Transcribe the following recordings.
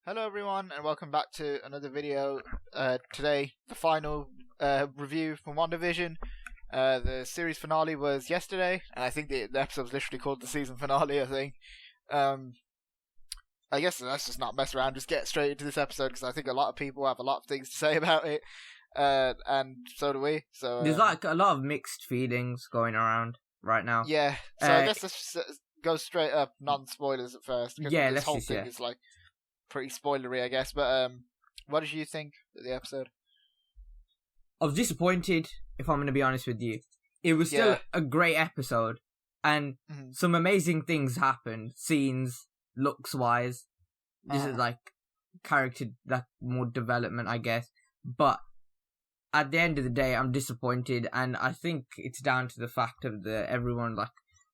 Hello everyone and welcome back to another video. Today, the final review from WandaVision. The series finale was yesterday, and I think the episode was literally called the season finale, I think. I guess let's just not mess around, just get straight into this episode, because I think a lot of people have a lot of things to say about it, and so do we. So there's like a lot of mixed feelings going around right now. Yeah, so I guess let's just go straight up, non-spoilers at first. Yeah, this let's whole just, thing is like pretty spoilery, I guess. But what did you think of the episode? I was disappointed, if I'm going to be honest with you. It was still a great episode, and some amazing things happened. Scenes, looks-wise. This is like character, like more development, I guess. But at the end of the day, I'm disappointed, and I think it's down to the fact of everyone like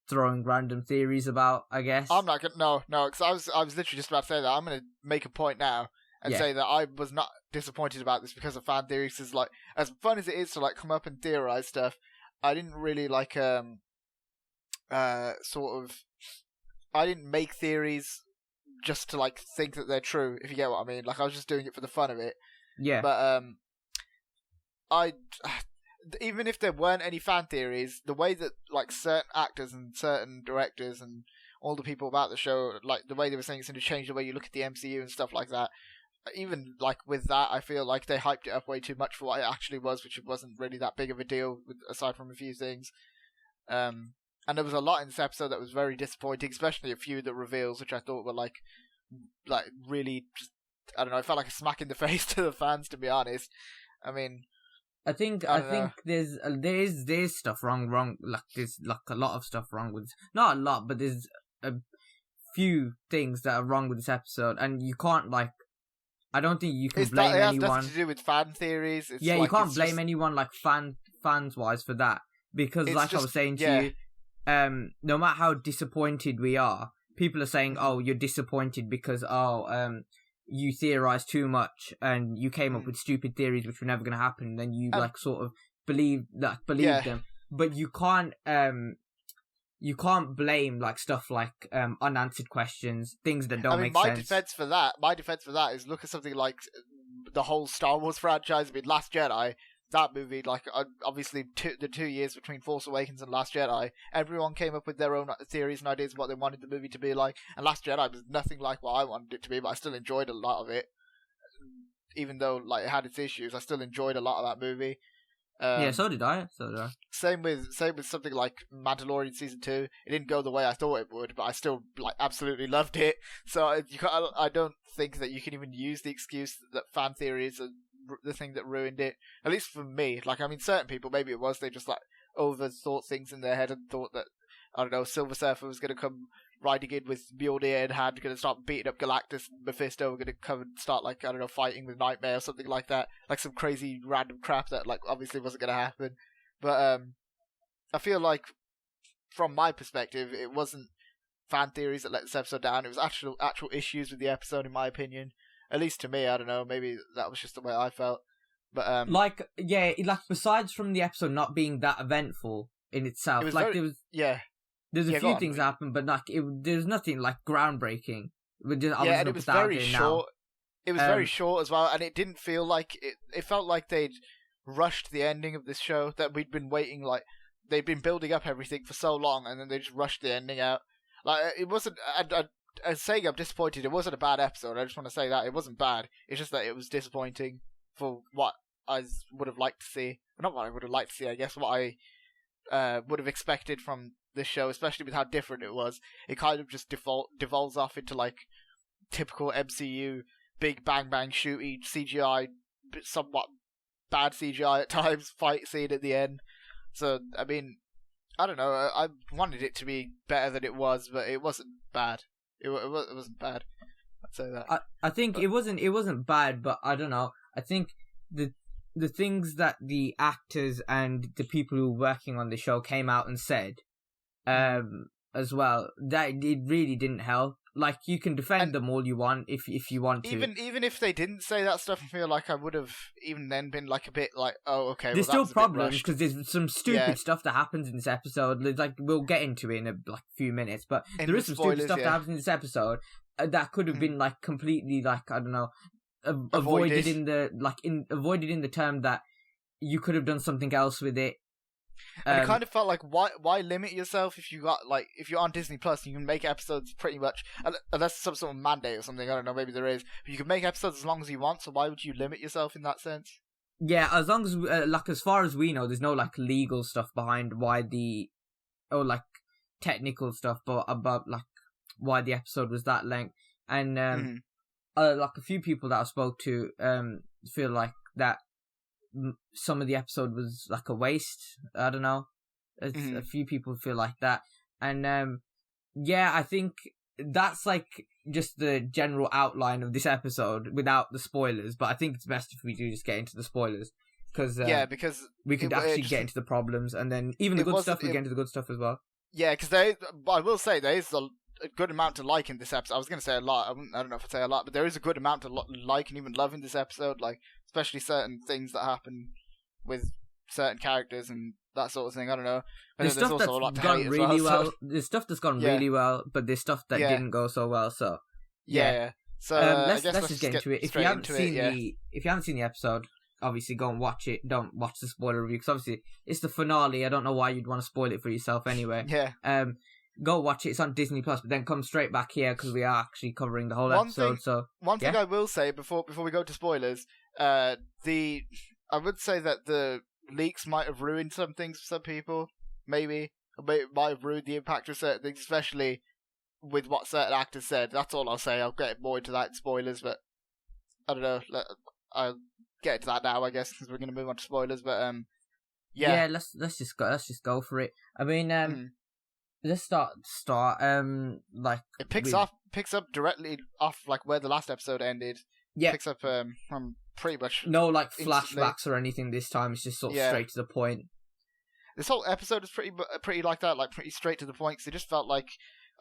throwing random theories about, I guess. I'm not gonna because I was literally just about to say that. I'm gonna make a point now and say that I was not disappointed about this because of fan theories. Because like, as fun as it is to like come up and theorize stuff, I didn't really like I didn't make theories just to like think that they're true, if you get what I mean. Like, I was just doing it for the fun of it. Yeah. But even if there weren't any fan theories, the way that like certain actors and certain directors and all the people about the show, like the way they were saying it's going to change the way you look at the MCU and stuff like that, even like with that, I feel like they hyped it up way too much for what it actually was, which it wasn't really that big of a deal, aside from a few things. And there was a lot in this episode that was very disappointing, especially a few of the reveals, which I thought were like really just, I don't know, it felt like a smack in the face to the fans, to be honest. I mean, I think there's stuff wrong. Like there's like a lot of stuff wrong with, not a lot, but there's a few things that are wrong with this episode, and you can't like. I don't think you can blame anyone. It has nothing to do with fan theories. It's you can't blame anyone like fans wise for that, because like I was saying to you, no matter how disappointed we are, people are saying, "Oh, you're disappointed because you theorized too much and you came up with stupid theories which were never going to happen." And then you like sort of believe them, but you can't blame like stuff like unanswered questions, things that don't make sense. My defense for that is look at something like the whole Star Wars franchise. I mean, Last Jedi, that movie, like obviously the 2 years between Force Awakens and Last Jedi, everyone came up with their own theories and ideas of what they wanted the movie to be like, and Last Jedi was nothing like what I wanted it to be, but I still enjoyed a lot of it. Even though like it had its issues, I still enjoyed a lot of that movie. So did I. Same with something like Mandalorian season 2. It didn't go the way I thought it would, but I still like absolutely loved it. So I don't think that you can even use the excuse that fan theories are the thing that ruined it. At least for me. Like, I mean, certain people, maybe it was they just like overthought things in their head and thought that, I don't know, Silver Surfer was going to come riding in with Mjolnir in hand, going to start beating up Galactus, Mephisto were going to come and start, like, I don't know, fighting with Nightmare or something like that. Like some crazy random crap that, like, obviously wasn't going to happen. But I feel like, from my perspective, it wasn't fan theories that let this episode down. It was actual issues with the episode, in my opinion. At least to me, I don't know, maybe that was just the way I felt. But besides from the episode not being that eventful in itself, there's a few things happen, but like there's nothing like groundbreaking. And it was very short. It was very short as well, and it didn't feel like it felt like they'd rushed the ending of this show, that we'd been waiting, like they'd been building up everything for so long, and then they just rushed the ending out. Like, it wasn't. As saying I'm disappointed, it wasn't a bad episode. I just want to say that it wasn't bad. It's just that it was disappointing for what I would have liked to see. Not what I would have liked to see, I guess. What I would have expected from this show, especially with how different it was. It kind of just devolves off into like typical MCU big bang bang shooty CGI, somewhat bad CGI at times, fight scene at the end. So I mean, I don't know. I wanted it to be better than it was, but it wasn't bad. It wasn't bad. I'd say that. I think it wasn't bad, but I don't know. I think the things that the actors and the people who were working on the show came out and said, as well, that it really didn't help. Like, you can defend them all you want if you want to. Even if they didn't say that stuff, I feel like I would have even then been like a bit like, oh, okay. There's still problems because there's some stupid stuff that happens in this episode. Like, we'll get into it in a few minutes, but there is some stupid stuff that happens in this episode, that could have been like completely like, I don't know, avoided in the term that you could have done something else with it. And it kind of felt like, why limit yourself if if you're on Disney Plus, you can make episodes pretty much, unless some sort of mandate or something, I don't know, maybe there is, but you can make episodes as long as you want, so why would you limit yourself in that sense? Yeah, as long as, as far as we know, there's no, like, legal stuff behind why technical stuff, but about, like, why the episode was that length. And, like, a few people that I spoke to, feel like that some of the episode was like a waste. I don't know. A few people feel like that. And I think that's like just the general outline of this episode without the spoilers. But I think it's best if we do just get into the spoilers. Because we could actually get into the problems, and then even the good stuff, we get into the good stuff as well. Yeah, because I will say there is a good amount to like in this episode. I was going to say a lot. I don't know if I'd say a lot, but there is a good amount to like and even love in this episode. Like, especially certain things that happen with certain characters and that sort of thing. I don't know. There's stuff that's gone really well. There's stuff that's gone really well, but there's stuff that didn't go so well. So So let's just get into it. If you haven't seen the episode, obviously go and watch it. Don't watch the spoiler review, because obviously it's the finale. I don't know why you'd want to spoil it for yourself anyway. Go watch it. It's on Disney Plus, but then come straight back here because we are actually covering the whole episode. One thing I will say before we go to spoilers, I would say that the leaks might have ruined some things for some people. Maybe it might have ruined the impact of certain things, especially with what certain actors said. That's all I'll say. I'll get more into that in spoilers, but I don't know. I'll get into that now, I guess, because we're going to move on to spoilers. But let's just go for it. I mean, let's start. It picks up directly off like where the last episode ended. Yeah, picks up from pretty much no like flashbacks or anything this time. It's just sort of straight to the point. This whole episode is pretty like that, like pretty straight to the point. Cause it just felt like,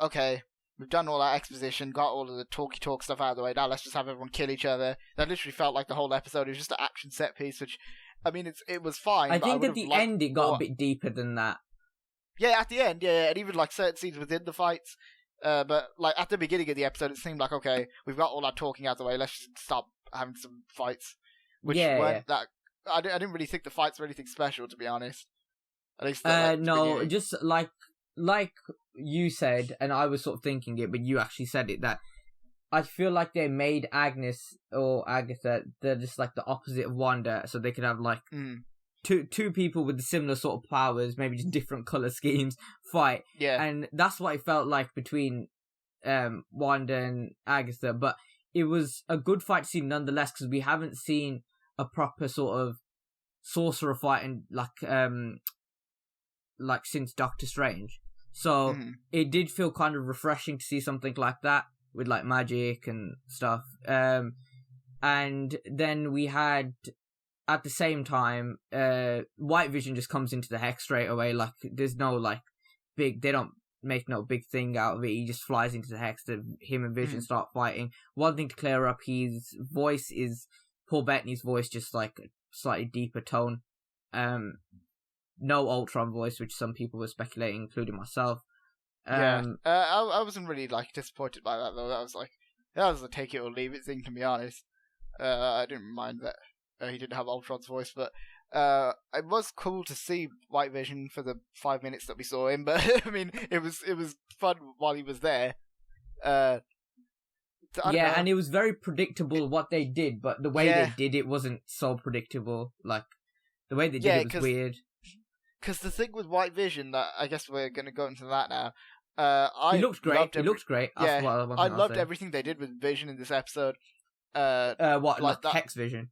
okay, we've done all that exposition, got all of the talky talk stuff out of the way. Now let's just have everyone kill each other. That literally felt like the whole episode. It was just an action set piece, which, I mean, it was fine. I think at the end it got a bit deeper than that. Yeah, at the end, and even like certain scenes within the fights. But like at the beginning of the episode, it seemed like, okay, we've got all that talking out of the way. Let's just stop having some fights. Which weren't that. I didn't really think the fights were anything special, to be honest. At least no, just like you said, and I was sort of thinking it, but you actually said it, that I feel like they made Agnes or Agatha, they're just like the opposite of Wanda, so they could have like two people with similar sort of powers, maybe just different color schemes, fight. Yeah, and that's what it felt like between Wanda and Agatha. But it was a good fight scene nonetheless, because we haven't seen a proper sort of sorcerer fight in like since Doctor Strange. So it did feel kind of refreshing to see something like that with like magic and stuff. And then we had, at the same time, White Vision just comes into the hex straight away. Like, there's no like they don't make no big thing out of it. He just flies into the hex. Him and Vision start fighting. One thing to clear up: his voice is Paul Bettany's voice, just like a slightly deeper tone. No Ultron voice, which some people were speculating, including myself. I wasn't really like disappointed by that though. That was a take it or leave it thing, to be honest. I didn't mind that he didn't have Ultron's voice, but it was cool to see White Vision for the 5 minutes that we saw him. But I mean, it was fun while he was there. And it was very predictable what they did, but the way they did it wasn't so predictable. Like, the way they did it was weird. Because the thing with White Vision, that I guess we're going to go into that now. He looked great. He looked great. Yeah, I loved everything they did with Vision in this episode. What, like that? Hex Vision?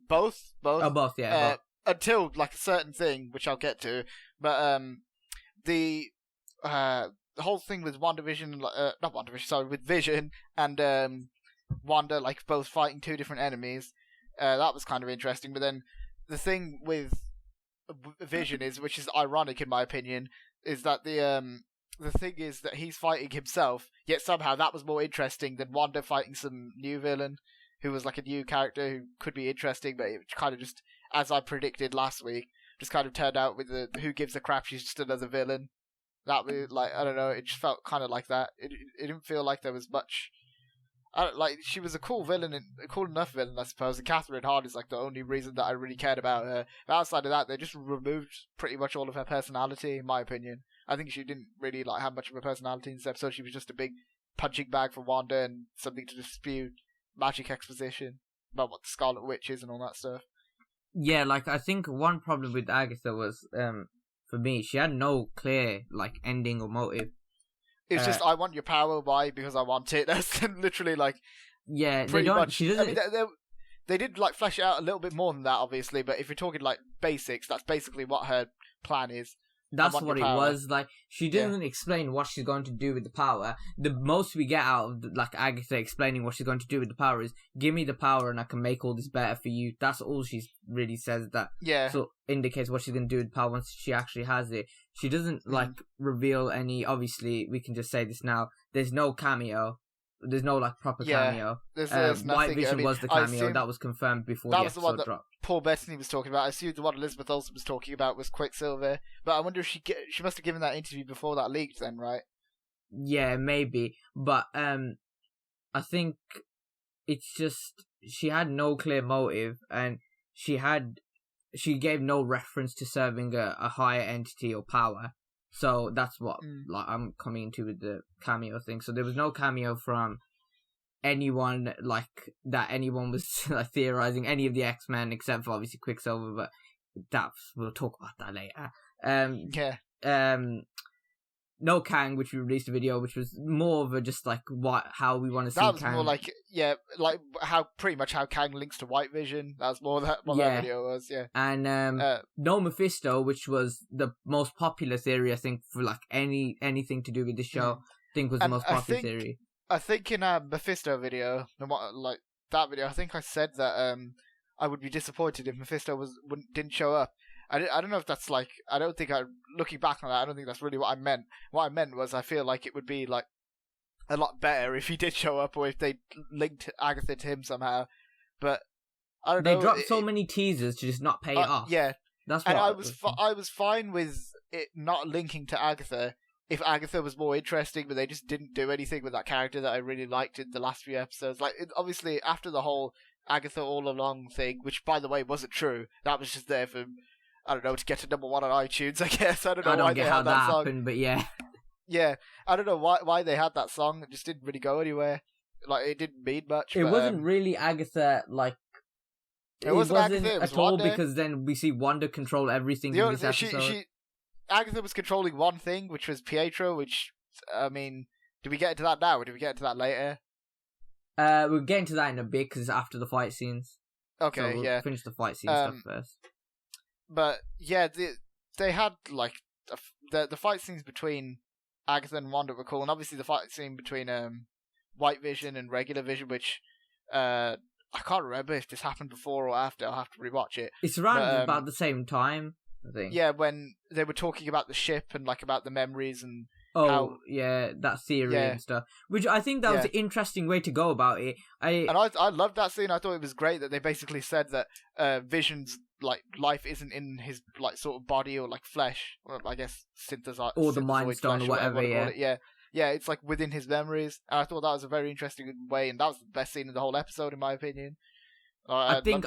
Both. Oh, both. Yeah. Both. Until like a certain thing, which I'll get to. But the whole thing with WandaVision, not WandaVision, sorry, with Vision and Wanda, like both fighting two different enemies. That was kind of interesting. But then the thing with Vision is, which is ironic in my opinion, is that the thing is that he's fighting himself, yet somehow that was more interesting than Wanda fighting some new villain who was like a new character who could be interesting, but it kind of just, as I predicted last week, just kind of turned out with the who gives a crap, she's just another villain. That was like, I don't know, it just felt kind of like that. It didn't feel like there was much. Like, she was a cool villain, a cool enough villain, I suppose. And Catherine Hahn is like the only reason that I really cared about her. But outside of that, they just removed pretty much all of her personality, in my opinion. I think she didn't really like have much of a personality in this episode. She was just a big punching bag for Wanda and something to dispute magic exposition about what the Scarlet Witch is and all that stuff. Yeah, like, I think one problem with Agatha was, for me, she had no clear, like, ending or motive. It's just, I want your power. Why? Because I want it. That's literally like. Yeah, they don't. Much. She doesn't. I mean, they did like flesh it out a little bit more than that, obviously. But if you're talking like basics, that's basically what her plan is. That's what it was. Like, she doesn't explain what she's going to do with the power. The most we get out of like Agatha explaining what she's going to do with the power is, give me the power and I can make all this better for you. That's all she really says. That so indicates what she's going to do with the power once she actually has it. She doesn't like reveal any. Obviously, we can just say this now. There's no cameo. There's no like proper cameo. There's White Vision was the cameo that was confirmed before the episode dropped. Paul Bettany was talking about. I assume the one Elizabeth Olsen was talking about was Quicksilver, but I wonder if she must have given that interview before that leaked, then, right? Yeah, maybe, but I think it's just she had no clear motive, and she gave no reference to serving a higher entity or power. So that's what like I'm coming into with the cameo thing. So there was no cameo from anyone like that. Anyone was like theorizing any of the X-Men except for obviously Quicksilver, but we'll talk about that later. No Kang, which we released a video, which was more of a just like how we want to see Kang. That was more like like pretty much how Kang links to White Vision. That was more that video was, And no Mephisto, which was the most popular theory I think for like anything to do with the show. I think was the most popular theory. I think in a Mephisto video, like that video, I think I said that I would be disappointed if Mephisto didn't show up. I don't know if that's like, looking back on that, I don't think that's really what I meant. What I meant was I feel like it would be like a lot better if he did show up or if they linked Agatha to him somehow. But I don't know. They dropped so many teasers to just not pay it off. Yeah. That's what I was fine with it not linking to Agatha if Agatha was more interesting, but they just didn't do anything with that character that I really liked in the last few episodes. Like, obviously, after the whole Agatha all along thing, which, by the way, wasn't true, that was just there for, I don't know, to get to number 1 on iTunes, I guess. I don't know why they had that song. Happened, but yeah. Yeah, I don't know why they had that song. It just didn't really go anywhere. Like, it didn't mean much. It wasn't really Agatha, like... It wasn't Agatha, it was at all, because then we see Wanda control everything in this episode. Agatha was controlling one thing, which was Pietro, which, I mean, do we get into that now, or do we get into that later? We'll get into that in a bit, because it's after the fight scenes. Okay, so we'll finish the fight scene stuff first. But, yeah, they had, like, the fight scenes between Agatha and Wanda were cool, and obviously the fight scene between White Vision and regular Vision, which, I can't remember if this happened before or after, I'll have to rewatch it. It's around about the same time. I think. Yeah, when they were talking about the ship and like about the memories and that theory and stuff, which I think that was an interesting way to go about it. I loved that scene. I thought it was great that they basically said that Vision's like life isn't in his like sort of body or like flesh, or I guess synthesized or the Mind Stone or whatever. Yeah, it's like within his memories. And I thought that was a very interesting way, and that was the best scene in the whole episode, in my opinion. I think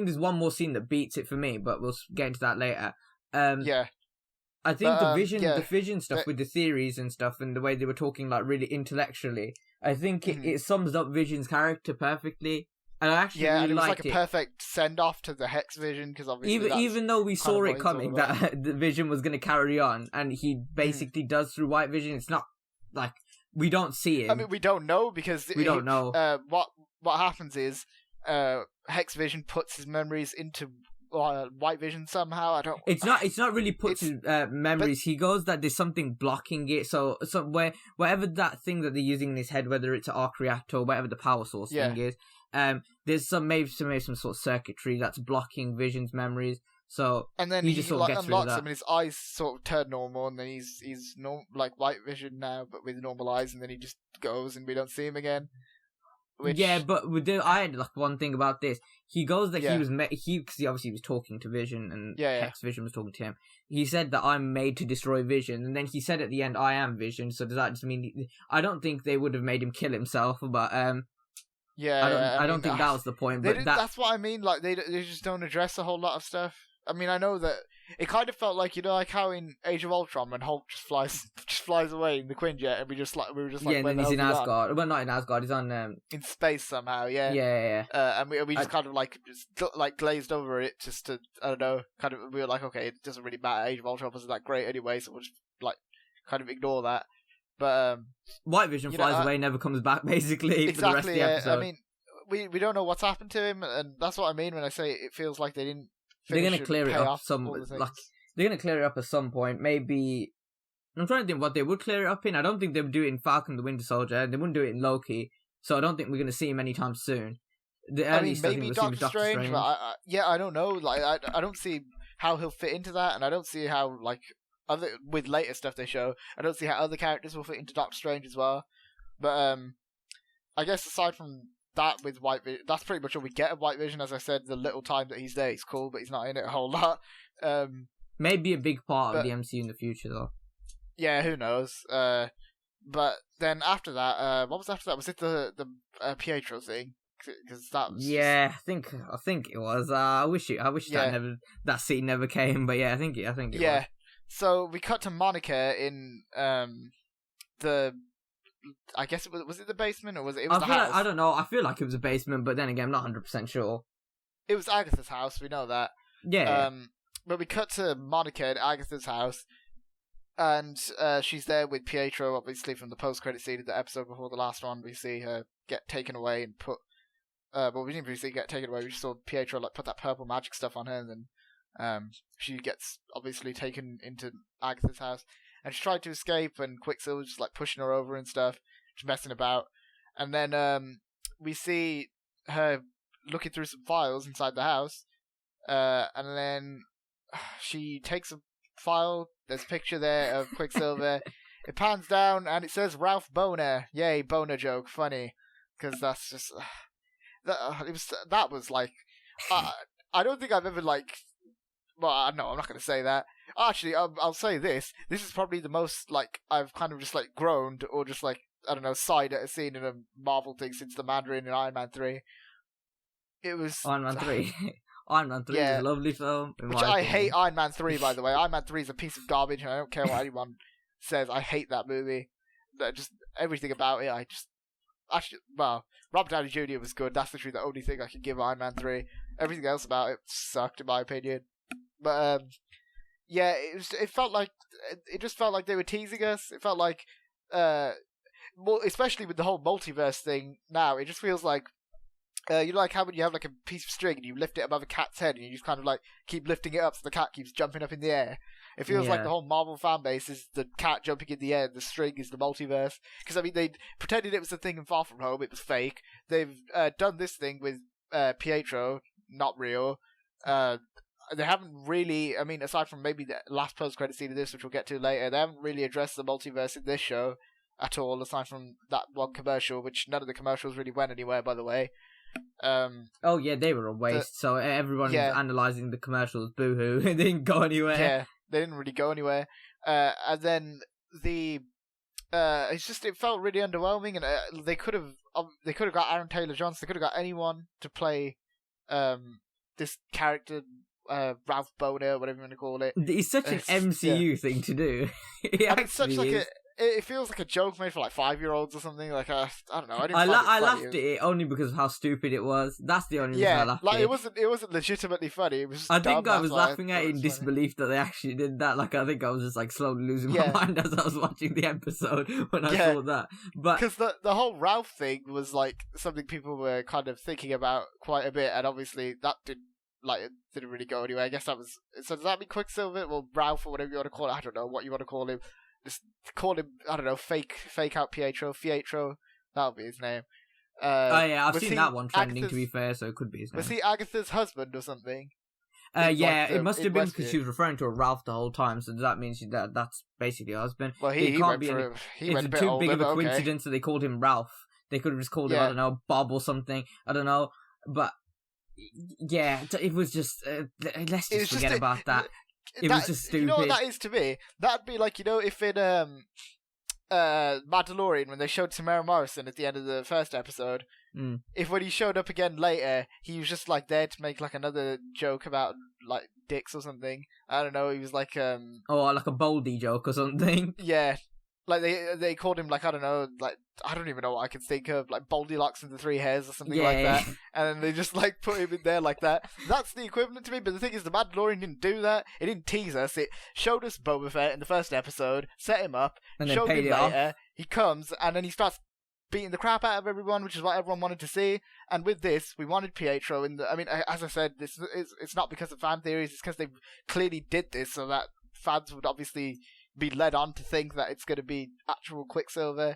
there's one more scene that beats it for me, but we'll get into that later. I think the Vision stuff with the theories and stuff and the way they were talking like really intellectually, I think it sums up Vision's character perfectly. And I actually really and it was liked like a perfect send off to the Hex Vision, because obviously even though we saw it coming that the Vision was going to carry on, and he basically does through White Vision. It's not like we don't see it. I mean, we don't know because we don't know. What happens is Hex Vision puts his memories into White Vision somehow. It's not really puts his memories. He goes that there's something blocking it. So whatever that thing that they're using in his head, whether it's an arc reactor or whatever the power source thing is, there's maybe some sort of circuitry that's blocking Vision's memories. So and then he just sort of gets unlocks rid of that. him, and his eyes sort of turn normal, and then he's like White Vision now, but with normal eyes, and then he just goes, and we don't see him again. Yeah, but I had like one thing about this. He goes that he was because he obviously was talking to Vision, and Vision was talking to him. He said that I'm made to destroy Vision, and then he said at the end, "I am Vision." So does that just mean I don't think they would have made him kill himself, but I don't think that was the point. But that's what I mean. Like they just don't address a whole lot of stuff. I mean, I know that it kind of felt like, you know, like how in Age of Ultron when Hulk just flies away in the Quinjet, and we were just like, and then he's in Asgard. Well, not in Asgard. He's on in space somehow. Yeah. Yeah. And we just kind of like glazed over it just to, I don't know, kind of, we were like, okay, it doesn't really matter. Age of Ultron wasn't that great anyway, so we'll just like kind of ignore that. But White Vision flies away, never comes back, basically. Exactly. For the rest of the episode. I mean, we don't know what's happened to him, and that's what I mean when I say it feels like they didn't. They're gonna clear it up they're gonna clear it up at some point. Maybe I'm trying to think what they would clear it up in. I don't think they would do it in Falcon the Winter Soldier. They wouldn't do it in Loki. So I don't think we're gonna see him anytime soon. Maybe Doctor Strange. But I don't know. Like I don't see how he'll fit into that, and I don't see how like with later stuff they show. I don't see how other characters will fit into Doctor Strange as well. But I guess aside from that with White Vision, that's pretty much all we get of White Vision. As I said, the little time that he's there, he's cool, but he's not in it a whole lot. Maybe a big part of the MCU in the future, though. Yeah, who knows? But then after that, what was after that? Was it the Pietro thing? Because that was I think it was. I wish that scene never came, but I think it was. So we cut to Monica in the. I guess it was it the basement or was it? It was the house. I don't know. I feel like it was a basement, but then again, I'm not 100% sure. It was Agatha's house. We know that. Yeah. But we cut to Monica at Agatha's house, and she's there with Pietro. Obviously, from the post-credit scene of the episode before the last one, we see her get taken away and put. Well, we didn't really see her get taken away. We just saw Pietro like put that purple magic stuff on her, and then she gets obviously taken into Agatha's house. And she tried to escape, and Quicksilver's just like pushing her over and stuff, just messing about. And then we see her looking through some files inside the house, and then she takes a file. There's a picture there of Quicksilver. It pans down, and it says Ralph Boner. Yay, Boner joke, funny, because that's just that was like I don't think I've ever like. Well, no, I'm not going to say that. Actually, I'll say this. This is probably the most, like, I've kind of just, like, groaned or just, like, I don't know, sighed at a scene in a Marvel thing since the Mandarin in Iron Man 3. It was... Iron Man 3. Iron Man 3 is a lovely film. Which I hate Iron Man 3, by the way. Iron Man 3 is a piece of garbage, and I don't care what anyone says. I hate that movie. Just everything about it, Actually, well, Robert Downey Jr. was good. That's literally the only thing I can give Iron Man 3. Everything else about it sucked, in my opinion. But it felt like they were teasing us. It felt like, especially with the whole multiverse thing. Now it just feels like, you know, like how when you have like a piece of string and you lift it above a cat's head and you just kind of like keep lifting it up so the cat keeps jumping up in the air. It feels like the whole Marvel fan base is the cat jumping in the air and the string is the multiverse. Because I mean, they pretended it was a thing in Far From Home. It was fake. They've done this thing with Pietro, not real. They haven't really, I mean, aside from maybe the last post-credit scene of this, which we'll get to later, they haven't really addressed the multiverse in this show at all, aside from that one commercial, which none of the commercials really went anywhere, by the way. They were a waste, so everyone was analysing the commercials, boo-hoo, it didn't go anywhere. Yeah, they didn't really go anywhere. And then it felt really underwhelming, and they could have got Aaron Taylor-Johnson, they could have got anyone to play this character, Ralph Boner, whatever you want to call it. It's such an MCU thing to do. It's such like it feels like a joke made for like 5-year-olds or something. Like I don't know. I laughed at it only because of how stupid it was. That's the only reason I laughed. Like it wasn't legitimately funny. It was just I dumb. think I was laughing at it in disbelief that they actually did that. Like I think I was just like slowly losing my mind as I was watching the episode when I saw that. But because the whole Ralph thing was like something people were kind of thinking about quite a bit, and obviously that didn't really go anywhere. I guess that was. So does that mean Quicksilver? Well, Ralph or whatever you want to call it. I don't know what you want to call him. Just call him, I don't know, fake out Pietro. That'll be his name. I've seen that one trending, to be fair, so it could be his name. Was he Agatha's husband or something? It must have been because she was referring to a Ralph the whole time, so does that mean that's basically her husband? Well, he can't be. It's too big of a coincidence that they called him Ralph. They could have just called him, I don't know, Bob or something. I don't know. But, yeah, it was just... let's just forget about that. It was just stupid. You know what that is to me? That'd be like, if in Mandalorian, when they showed Tamara Morrison at the end of the first episode, if when he showed up again later, he was just like there to make like another joke about like dicks or something. I don't know. He was like like a Boldy joke or something. Yeah, like they called him like, I don't know, like I don't even know what I can think of, like Goldilocks and the Three Hairs or something like that. And then they just like put him in there like that. That's the equivalent to me. But the thing is, the Mandalorian didn't do that. It didn't tease us. It showed us Boba Fett in the first episode, set him up, and showed him later. He comes and then he starts beating the crap out of everyone, which is what everyone wanted to see. And with this, we wanted Pietro in the... I mean, as I said, it's not because of fan theories, it's because they clearly did this so that fans would obviously be led on to think that it's going to be actual Quicksilver.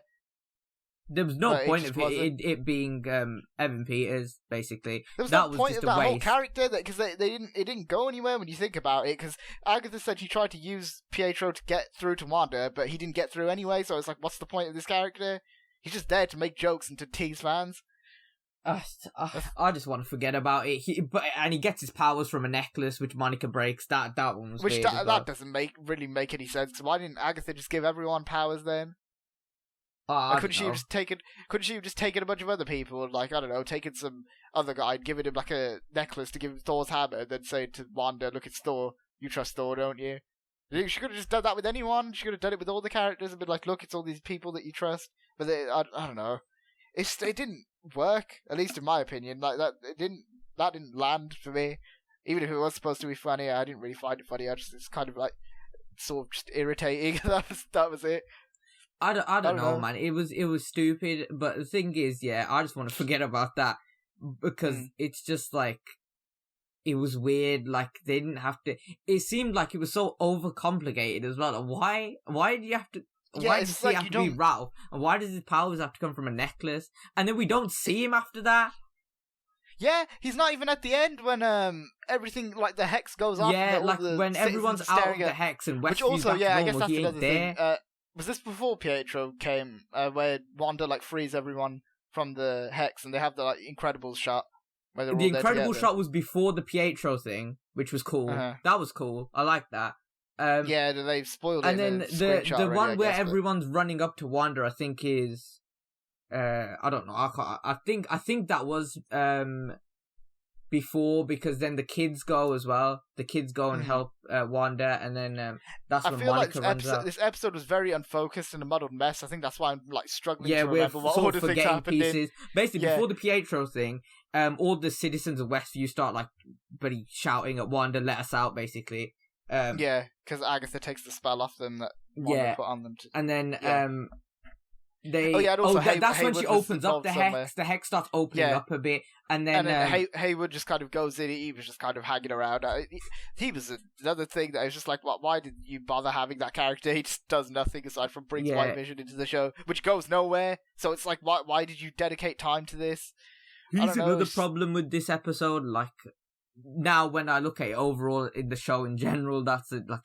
There was no point of it being Evan Peters, basically. There was no point of that whole character, because it didn't go anywhere when you think about it, because Agatha said she tried to use Pietro to get through to Wanda, but he didn't get through anyway, so it's like, what's the point of this character? He's just there to make jokes and to tease fans. I just want to forget about it. And he gets his powers from a necklace, which Monica breaks. That one was weird. That doesn't really make any sense. Why didn't Agatha just give everyone powers then? Couldn't she have just taken a bunch of other people, like, I don't know, taken some other guy and given him like a necklace to give him Thor's hammer, and then say to Wanda, "Look, it's Thor. You trust Thor, don't you?" She could have just done that with anyone. She could have done it with all the characters and been like, "Look, it's all these people that you trust." But I don't know. It didn't work, at least in my opinion. Like that didn't land for me. Even if it was supposed to be funny, I didn't really find it funny. It's kind of like sort of just irritating. that was it. I don't know, man. It was stupid. But the thing is, I just want to forget about that because it's just like it was weird. Like they didn't have to. It seemed like it was so overcomplicated as well. Like, why do you have to? Why does he have to be Ralph? And why does his powers have to come from a necklace? And then we don't see him after that. Yeah, he's not even at the end when everything, like the hex goes off. Yeah, like when everyone's out of the hex and Westview's back normal, I guess that's another thing. Was this before Pietro came, where Wanda like frees everyone from the hex and they have the like Incredibles shot? Where they're the Incredibles shot was before the Pietro thing, which was cool. That was cool. I like that. They've spoiled it. And then the one where everyone's running up to Wanda, I think is, I don't know. I think that was before, because then the kids go as well. The kids go and help Wanda, and then that's when Monica runs out. This episode was very unfocused and a muddled mess. I think that's why I'm like struggling to remember what all the things happened in. Basically, before the Pietro thing, all the citizens of Westview start like bloody shouting at Wanda, "Let us out!" Basically. Because Agatha takes the spell off them that Wanda put on them. And then that's when she opens up the hex. The hex starts opening up a bit, and then Hayward just kind of goes in. He was just kind of hanging around. He was another thing that I was just like, why did you bother having that character? He just does nothing aside from brings White Vision into the show, which goes nowhere. So it's like, why did you dedicate time to this? Here's another problem with this episode, like. Now, when I look at it overall in the show in general,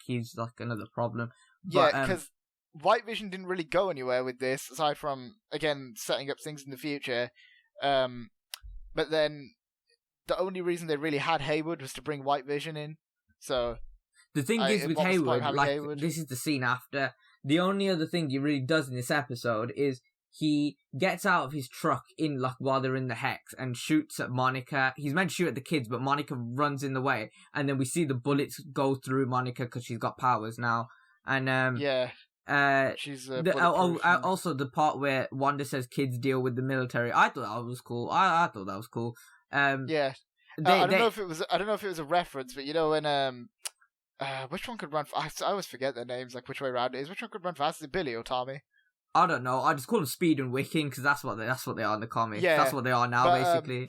he's like another problem. But, because White Vision didn't really go anywhere with this, aside from again setting up things in the future. But then the only reason they really had Hayward was to bring White Vision in. So the thing is with Hayward, this is the scene after. The only other thing he really does in this episode is he gets out of his truck while they're in the hex and shoots at Monica. He's meant to shoot at the kids, but Monica runs in the way, and then we see the bullets go through Monica because she's got powers now. And she's also the part where Wanda says kids deal with the military. I thought that was cool. I thought that was cool. I don't know if it was a reference, but you know when which one could run? I always forget their names, like which way around it is. Which one could run fast? Is it Billy or Tommy? I don't know. I just call them Speed and Wicking because that's what they are in the comics. Yeah, that's what they are now, basically.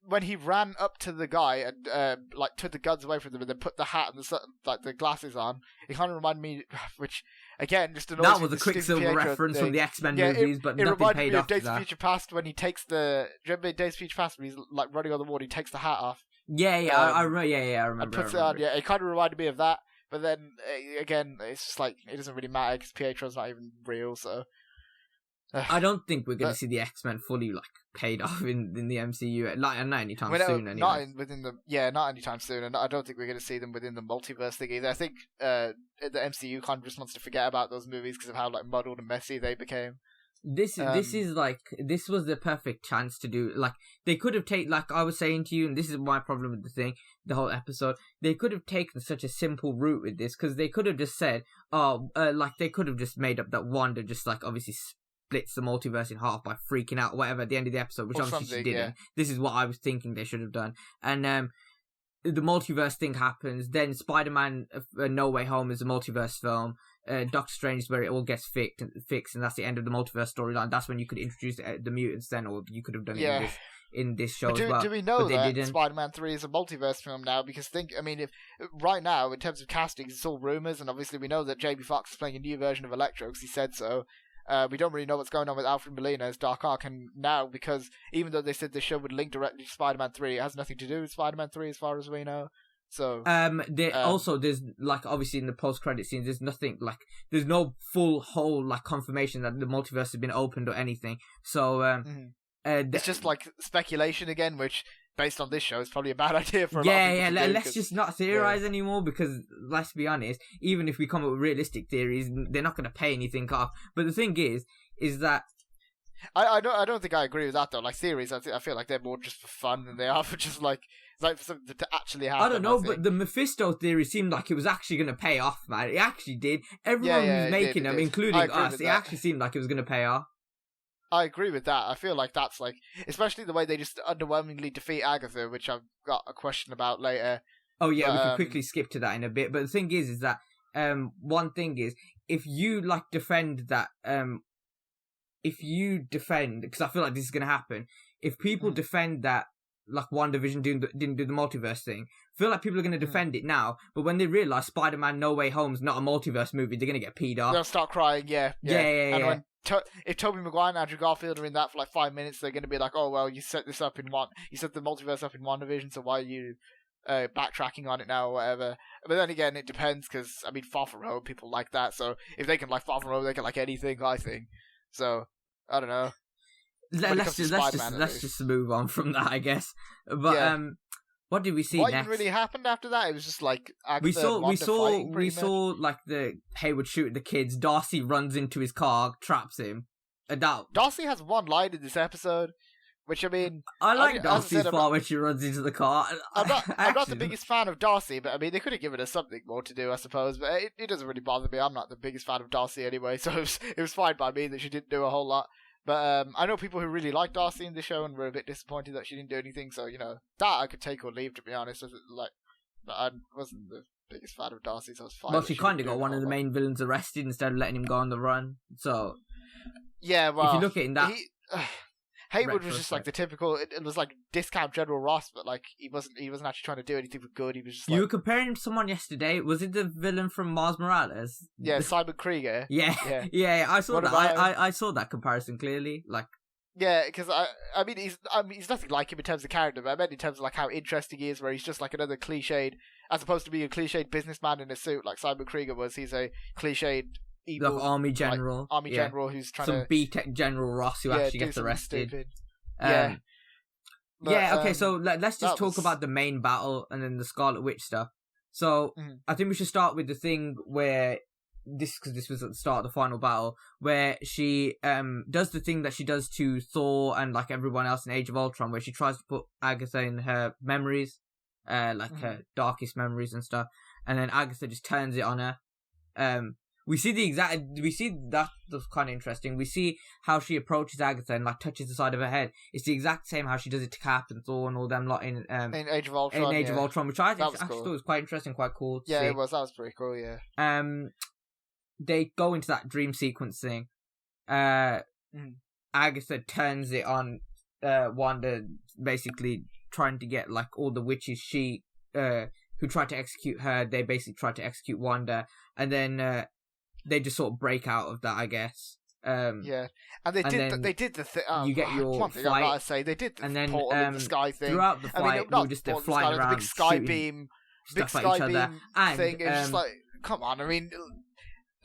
When he ran up to the guy and took the guns away from them and then put the hat and the glasses on, it kind of reminded me, which again just annoys me. That was a Quicksilver reference from the X-Men movies, but nothing paid off. It reminded me of Days of Future Past when he takes the. Do you remember Days of Future Past when he's like running on the wall? He takes the hat off. I remember. I remember. And puts it on. Yeah, it kind of reminded me of that. But then again, it's just like it doesn't really matter because Pietro's not even real, so. I don't think we're going to see the X-Men fully like paid off in the MCU, not anytime soon. Anyway. Not anytime soon, and I don't think we're going to see them within the multiverse thing either. I think the MCU kind of just wants to forget about those movies because of how like muddled and messy they became. This was the perfect chance to do, like, they could have taken, like I was saying to you, and this is my problem with the whole episode, they could have taken such a simple route with this, because they could have just said, they could have just made up that Wanda just, like, obviously splits the multiverse in half by freaking out, whatever, at the end of the episode, which obviously she didn't. Yeah. This is what I was thinking they should have done. And, the multiverse thing happens, then Spider-Man No Way Home is a multiverse film, Doctor Strange is where it all gets fixed, and that's the end of the multiverse storyline. That's when you could introduce the mutants then, or you could have done it in this show as well. Do we know that Spider-Man 3 is a multiverse film now? Because if right now, in terms of casting, it's all rumours, and obviously we know that Jamie Foxx is playing a new version of Electro, because he said so. We don't really know what's going on with Alfred Molina as Doc Ock, and now, because even though they said the show would link directly to Spider-Man 3, it has nothing to do with Spider-Man 3 as far as we know. So also there's like obviously in the post-credit scenes there's nothing like there's no full whole like confirmation that the multiverse has been opened or anything. So it's just like speculation again, which based on this show is probably a bad idea for a lot of people to do, let's just not theorize anymore, because let's be honest, even if we come up with realistic theories, they're not going to pay anything off. But the thing is that I don't think I agree with that though. Like theories, I feel like they're more just for fun than they are for just like for something to actually happen. I don't know, but the Mephisto theory seemed like it was actually going to pay off, man. It actually did. Everyone who's making them, including us, it actually seemed like it was going to pay off. I agree with that. I feel like that's like, especially the way they just underwhelmingly defeat Agatha, which I've got a question about later. Oh yeah, we can quickly skip to that in a bit. But the thing is that one thing is, if you like defend that, if you defend, because I feel like this is going to happen, if people defend that, like WandaVision didn't do the multiverse thing, I feel like people are going to defend it now, but when they realise Spider-Man No Way Home's not a multiverse movie, they're going to get peed off. They'll start crying, yeah. And when if Tobey Maguire and Andrew Garfield are in that for like 5 minutes, they're going to be like, oh, well, you set the multiverse up in WandaVision, so why are you backtracking on it now or whatever? But then again, it depends, because, I mean, Far From Home, people like that, so if they can like Far From Home, they can like anything, I think. So, I don't know. Let's just move on from that, I guess. But what did we see what next? What even really happened after that? It was just like we saw like the Hayward shooting the kids. Darcy runs into his car, traps him. Darcy has one line in this episode, which I mean, I like Darcy's part when she runs into the car. I'm not the biggest fan of Darcy, but I mean they could have given us something more to do, I suppose. But it doesn't really bother me. I'm not the biggest fan of Darcy anyway, so it was fine by me that she didn't do a whole lot. But I know people who really like Darcy in the show and were a bit disappointed that she didn't do anything. So, that I could take or leave, to be honest. But I wasn't the biggest fan of Darcy, so it's fine. Well, she kind of got one of the main villains arrested instead of letting him go on the run. So, yeah, well, if you look at it in that... Hayward was just like the typical. It was like discount General Ross, but like he wasn't actually trying to do anything for good. He was just. You were comparing him to someone yesterday. Was it the villain from Miles Morales? Yeah, Simon Krieger. Yeah. I saw that. I saw that comparison clearly. Like. Yeah, because I mean he's nothing like him in terms of character, but I meant in terms of like how interesting he is, where he's just like another cliched, as opposed to being a cliched businessman in a suit like Simon Krieger was. He's a cliched. Evil, like army general, general who's trying some B-Tech General Ross who actually gets arrested. Okay. So let's just talk about the main battle and then the Scarlet Witch stuff. So I think we should start with the thing where because this was at the start of the final battle, where she does the thing that she does to Thor and like everyone else in Age of Ultron, where she tries to put Agatha in her memories, her darkest memories and stuff, and then Agatha just turns it on her. We see that was kind of interesting. We see how she approaches Agatha and like touches the side of her head. It's the exact same how she does it to Cap and Thor and all them lot in Age of Ultron. Of Ultron, which I actually thought was quite interesting, quite cool. Yeah, it was. That was pretty cool. Yeah. They go into that dream sequence thing. Agatha turns it on Wanda, basically trying to get like all the witches who tried to execute her. They basically tried to execute Wanda, and then. They just sort of break out of that, I guess. And they did the thing. You get your one thing flight, I gotta say, they did the and then portal in the sky thing. Throughout the flight, we were just flying around, the big sky beam, stuff at each other. And, thing. It's just like, come on. I mean,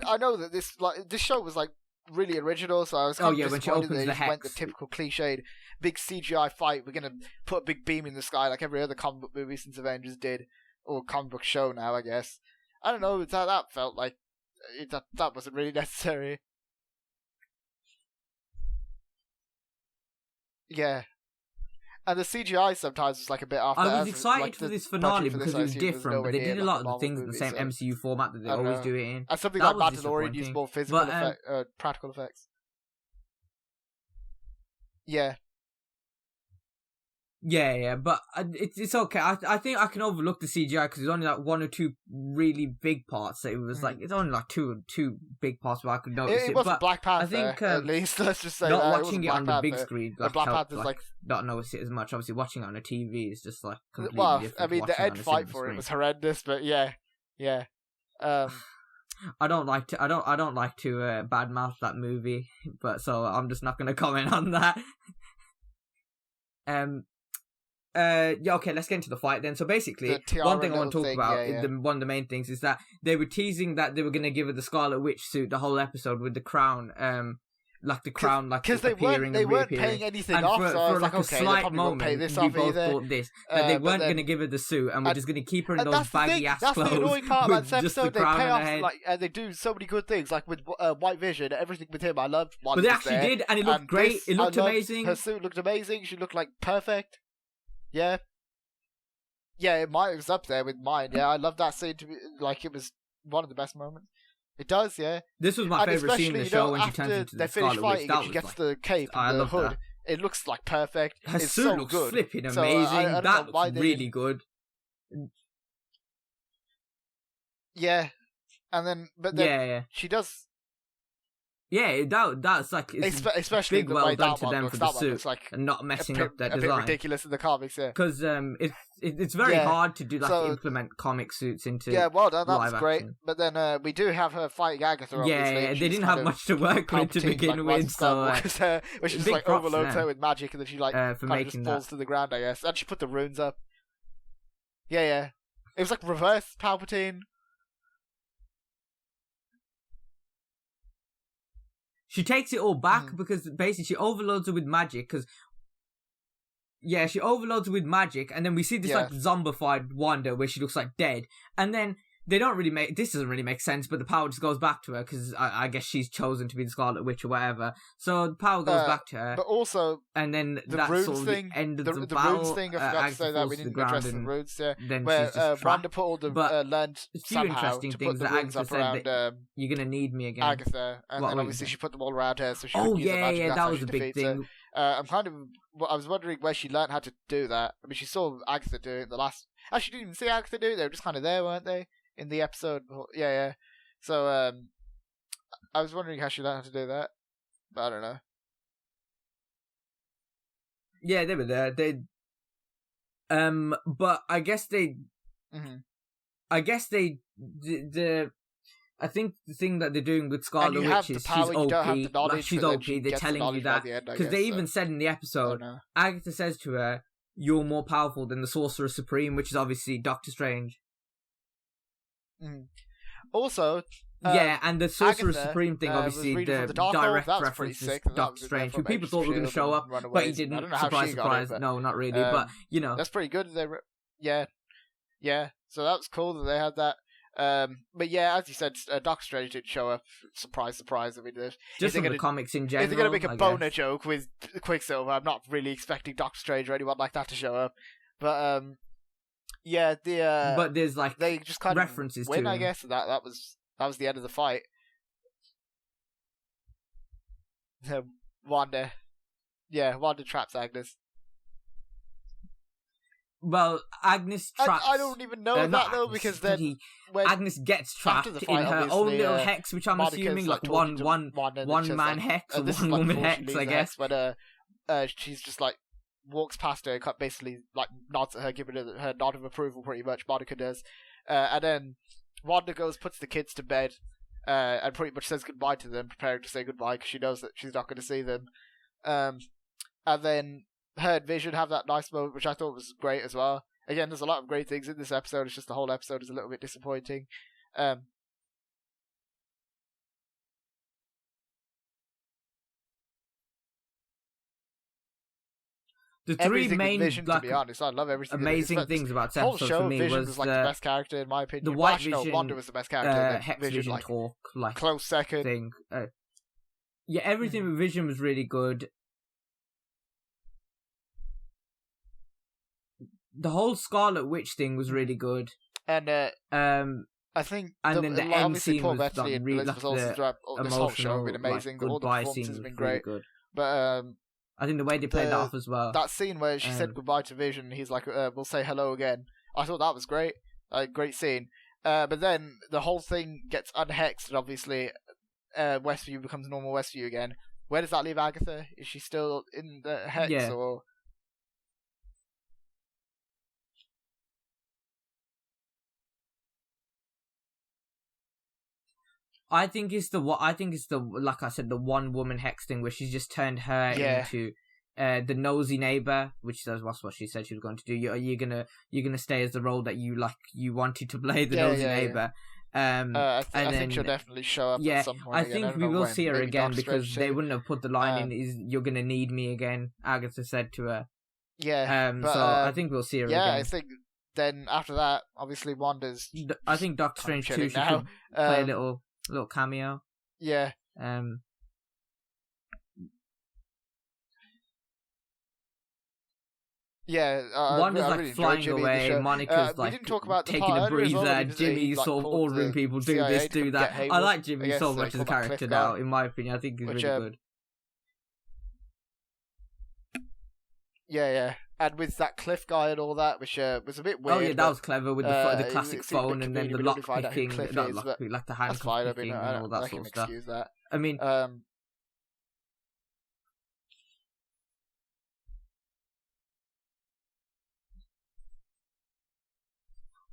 I know that this show was like really original. So I was kind of disappointed that they just went the typical cliched big CGI fight. We're gonna put a big beam in the sky like every other comic book movie since Avengers did, or comic book show now, I guess. I don't know. That felt like that wasn't really necessary. Yeah. And the CGI sometimes was like a bit off. I was excited for this finale because it was different, but they did a lot of the things in the same MCU format that they always do it in. And something like Mandalorian used more physical practical effects. Yeah. Yeah, but it's okay. I think I can overlook the CGI because there's only like one or two really big parts. So it was like it's only like two big parts where I could notice it. It wasn't but Black Panther. I think at least let's just say not that. watching it on the big screen Black Panther's like not notice it as much. Obviously, watching it on a TV is just like completely different. I mean, the end fight for it was horrendous, but yeah. I don't like to badmouth that movie, but so I'm just not going to comment on that. Okay, let's get into the fight then. So basically, one thing I want to talk about, one of the main things, is that they were teasing that they were going to give her the Scarlet Witch suit the whole episode with the crown, because they weren't paying anything and off. For, so I was like a slight moment, we both thought this, that they weren't going to give her the suit, and we're just going to keep her in those baggy ass clothes. That's the annoying part about this episode. They pay off, and they do so many good things, like with White Vision, everything with him. I loved. But they actually did, and it looked great. It looked amazing. Her suit looked amazing. She looked like perfect. Yeah. Yeah, it was up there with mine. Yeah, I love that scene. It was one of the best moments. It does, yeah. This was my favourite scene in the show when she turns into the Scarlet Witch. She gets the cape and the hood. It looks like perfect. Her suit looks flipping amazing. That looks really good. Yeah, and then she does. Yeah, that's like especially big well done to them for the suit and not messing up their design. A bit ridiculous in the comics, yeah. Because it's very hard to do implement comic suits into well done. That was great. But then we do have her fighting Agatha. Obviously, they didn't have much to work with to begin with, so which she just overloads her with magic, and then she just falls to the ground, I guess. And she put the runes up. Yeah. It was like reverse Palpatine. She takes it all back because basically she overloads her with magic. She overloads her with magic, and then we see this zombified Wanda where she looks like dead, and then they don't really make this doesn't really make sense, but the power just goes back to her because I guess she's chosen to be the Scarlet Witch or whatever. So the power goes back to her. But also, and then that's sort of the end of the battle. Runes thing, I forgot to say that we didn't address the runes. Then where Wanda put all the learned a few interesting things that Agatha said that you're gonna need me again. Agatha, and then obviously she put them all around her, so she could use the magic. That was a big thing. I was wondering where she learned how to do that. I mean, she saw Agatha do it in the last. Actually, didn't even see Agatha do it. They were just kind of there, weren't they? In the episode, yeah. So, I was wondering how she learned how to do that, but I don't know. Yeah, they were there. But I guess they. Mm-hmm. I guess they. I think the thing that they're doing with Scarlet Witch is she's OP. She's OP. They're telling you that because they even said in the episode, Agatha says to her, "You're more powerful than the Sorcerer Supreme," which is obviously Doctor Strange. Also, and the Sorcerer Supreme thing, obviously, the direct reference to Doctor Strange, who people thought were going to show up, but he didn't. Surprise. No, not really, but, that's pretty good. Yeah. So that was cool that they had that. But yeah, as you said, Doctor Strange didn't show up. Surprise, I mean, just from the comics in general. If they're going to make a boner joke with Quicksilver, I'm not really expecting Doctor Strange or anyone like that to show up. But, yeah, but there's they just kind references of win, to I guess. That was the end of the fight. Wanda traps Agnes. Well, Agnes traps. I don't even know that though, because then when Agnes gets trapped in her own little hex, which I'm assuming like one man hex or one woman hex, I guess. But she's just walks past her, basically nods at her, giving her nod of approval, pretty much. Monica does, and then Wanda puts the kids to bed, and pretty much says goodbye to them, preparing to say goodbye because she knows that she's not going to see them. And then her and Vision have that nice moment, which I thought was great as well. Again, there's a lot of great things in this episode. It's just the whole episode is a little bit disappointing. the three main Vision, to be honest, I love everything. Amazing things about this episode for me Vision was like the best character in my opinion. The White Vision, Wanda was the best character. Hex Vision like, talk, like close second thing. Yeah, everything with Vision was really good. The whole Scarlet Witch thing was really good, and I think then the end scene was this whole show has been amazing. All the performances have been great, good. But I think the way they played that off as well. That scene where she said goodbye to Vision, he's like, "We'll say hello again." I thought that was great, great scene. But then the whole thing gets unhexed, and obviously, Westview becomes normal Westview again. Where does that leave Agatha? Is she still in the hex or? I think it's the like I said, the one woman hex thing where she's just turned her into the nosy neighbor, which was what she said she was going to do. You're gonna stay as the role that you wanted to play, the nosy neighbor. I think she'll definitely show up at some point. I think we will see her again because they wouldn't have put the line in "Is you're gonna need me again," Agatha said to her. Yeah. So I think we'll see her again. Yeah, I think then after that, obviously Wanda's. I think Doctor Strange too should play a little cameo. Yeah. Wanda's really flying away. Monica's taking a breather. Well, Jimmy sort of ordering people do this, do that. I like Jimmy so much as a character now. In my opinion, I think he's really good. Yeah. And with that Cliff guy and all that, which was a bit weird. Oh yeah, that was clever with the classic phone and then the lock picking, like the hand picking and all that sort of stuff. That.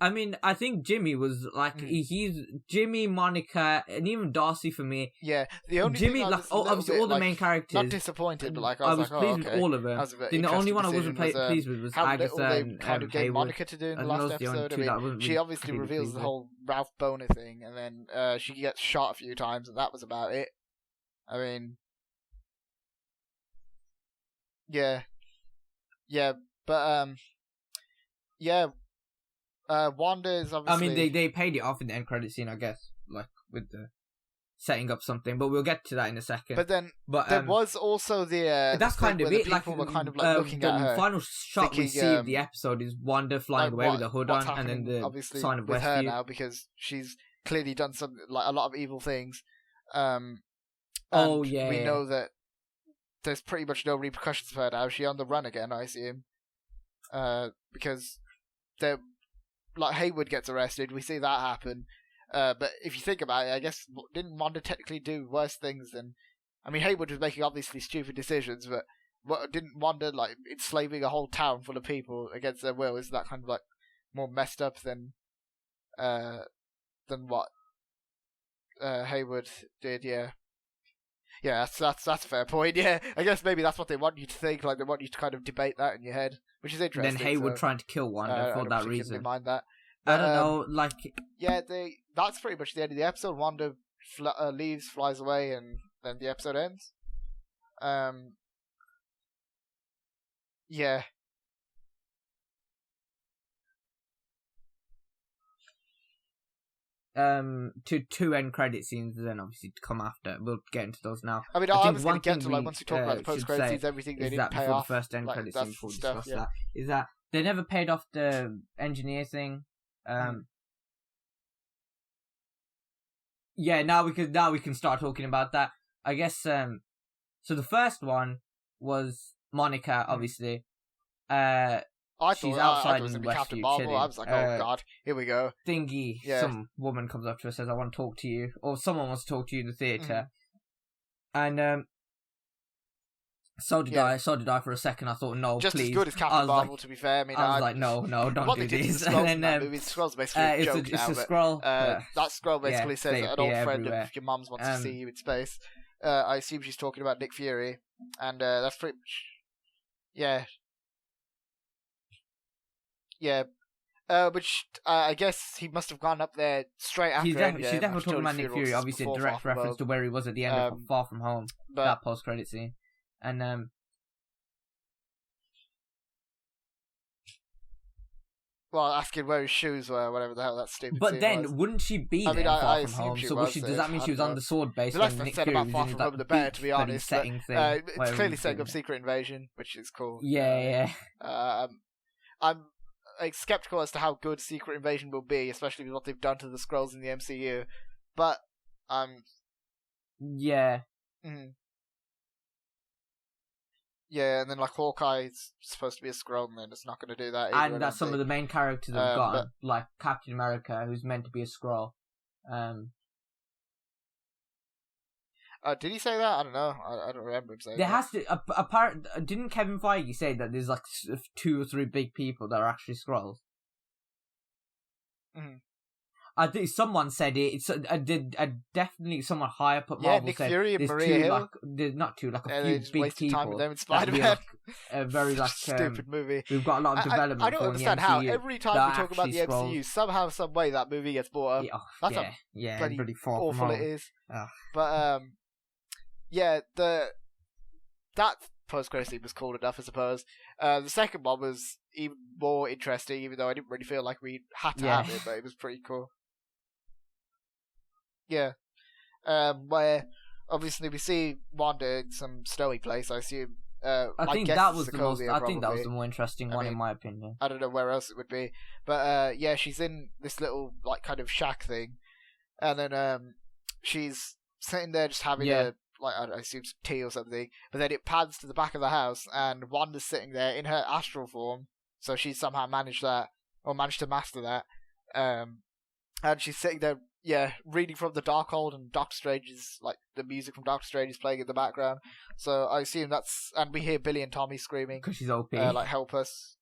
I mean, I think Jimmy was he's Jimmy, Monica, and even Darcy for me. Yeah, the only Jimmy, thing obviously all the main characters. Not disappointed, but I was pleased with all of them. The only one I wasn't pleased with was Agatha and kind of gave Hayward. Monica to do in the last episode. She obviously reveals the whole Ralph Boner thing, and then she gets shot a few times, and that was about it. I mean, yeah, but Wanda is obviously. They paid it off in the end credit scene, I guess, with the setting up something. But we'll get to that in a second. But there was also the. That's kind of it. People were kind of looking at her. The final shot we see of the episode is Wanda flying away with a hood on, and then the sign of with Westview. Her now because she's clearly done some a lot of evil things. We know that there's pretty much no repercussions for her now. Is she on the run again? I assume. Because they're. Hayward gets arrested, we see that happen. But if you think about it, I guess didn't Wanda technically do worse things than? I mean, Hayward was making obviously stupid decisions, but didn't Wanda enslaving a whole town full of people against their will? Is that kind of more messed up than what Hayward did? Yeah. Yeah, that's a fair point. Yeah, I guess maybe that's what they want you to think. They want you to kind of debate that in your head, which is interesting. And then Hayward trying to kill Wanda for that reason. Mind that. I don't know. Yeah, that's pretty much the end of the episode. Wanda leaves, flies away, and then the episode ends. Yeah. Two end credit scenes, then obviously to come after. We'll get into those now. I mean, I was going to get to once we talk about the post credit scenes, everything they didn't pay off. The first end credit scene before we discuss that is that they never paid off the engineer thing. Yeah, now we can start talking about that. I guess. So the first one was Monica, obviously. She's outside in Westview chilling. I was like, oh god, here we go. Thingy, some woman comes up to her, says, I want to talk to you. Or someone wants to talk to you in the theatre. And so did I for a second. I thought, no, just please. Just as good as Captain Marvel, to be fair. I was like, no, don't do this. And then Skrull's basically a joke now. It's a Skrull. That Skrull basically says that an old friend of your mum's wants to see you in space. I assume she's talking about Nick Fury. And that's pretty much... Yeah. Yeah, which I guess he must have gone up there straight after. She's definitely talking about Nick Fury, obviously a direct reference to where he was at the end of Far From Home, that post-credit scene. And Well, asking where his shoes were, whatever the hell that stupid. But then, was. wouldn't she be there far from home? So does that mean she was on the sword base? The less they said about far from home, the better. To be honest, it's clearly setting up Secret Invasion, which is cool. Yeah. I'm skeptical as to how good Secret Invasion will be, especially with what they've done to the Skrulls in the MCU. But yeah. Mm. Yeah, and then like Hawkeye's supposed to be a Skrull, and then it's not going to do that either. And that some of the main characters have gone, like Captain America, who's meant to be a Skrull. Did he say that? I don't know. I don't remember him saying that. There has to... didn't Kevin Feige say that there's like 2 or 3 big people that are actually Skrulls? Mm-hmm. I think someone said it. It's definitely someone high up at Marvel Nick said Fury and Maria Hill. There's not two, like a few big people. Time with them in Spider-Man. A very like stupid movie. We've got a lot of development. I don't understand how every time we talk about the MCU, somehow, some way that movie gets brought up. That's how bloody awful it is. But that post-credit scene was cool enough, I suppose. The second one was even more interesting, even though I didn't really feel like we had to have it, but it was pretty cool. Yeah. Where obviously we see Wanda in some snowy place, I assume. I think that was the more interesting one in my opinion. I don't know where else it would be. But she's in this little like kind of shack thing. And then she's sitting there just having I assume some tea or something. But then it pans to the back of the house and Wanda's sitting there in her astral form. So she somehow managed to master that. And she's sitting there reading from the Darkhold, and Doctor Strange's like the music from Doctor Strange is playing in the background. So I assume and we hear Billy and Tommy screaming because she's OP, like help us.